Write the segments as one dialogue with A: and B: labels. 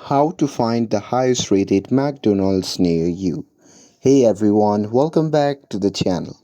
A: How to find the highest rated McDonald's near you. Hey everyone, welcome back to the channel.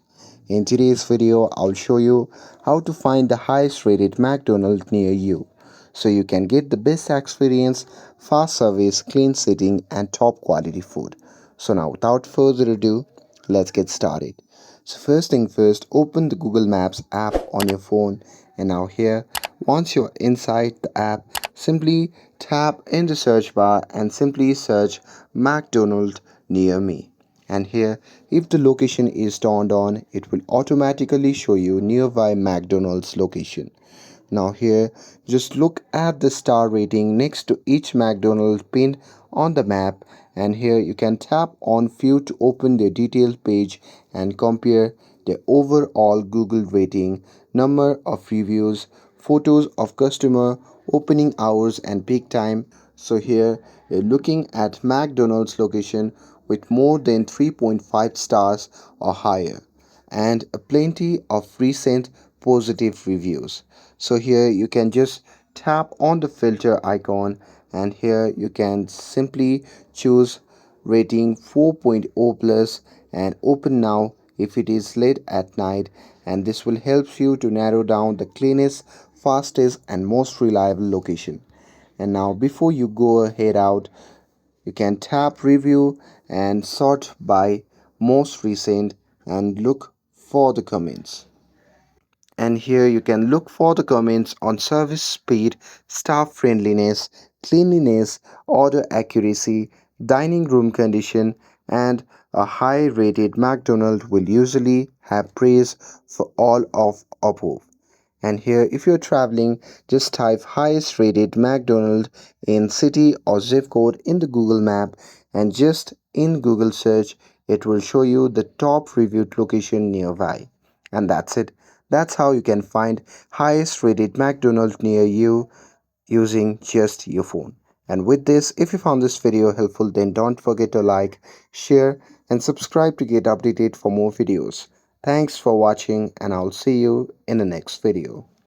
A: In today's video, I'll show you how to find the highest rated McDonald's near you so you can get the best experience, fast service, clean sitting, and top quality food. So now without further ado, let's get started. So first thing first, open the Google Maps app on your phone, and now here, once you're inside the app, simply tap in the search bar and simply search McDonald's near me. And here, if the location is turned on, it will automatically show you nearby McDonald's location. Now here, just look at the star rating next to each McDonald's pinned on the map, and here you can tap on few to open the detailed page and compare the overall Google rating, number of reviews, photos of customer, opening hours and peak time. So here you're looking at McDonald's location with more than 3.5 stars or higher and plenty of recent positive reviews. So here you can just tap on the filter icon, and here you can simply choose rating 4.0 plus and open now if it is late at night, and this will help you to narrow down the cleanest, fastest and most reliable location. And now before you go ahead out, you can tap review and sort by most recent and look for the comments. And here you can look for the comments on service speed, staff friendliness, cleanliness, order accuracy, dining room condition, and a high rated McDonald's will usually have praise for all of above. And here, if you're traveling, just type highest rated McDonald's in city or zip code in the Google map, and just in Google search, it will show you the top reviewed location nearby. And that's it. That's how you can find highest rated McDonald's near you using just your phone. And with this, if you found this video helpful, then don't forget to like, share, and subscribe to get updated for more videos. Thanks for watching, and I'll see you in the next video.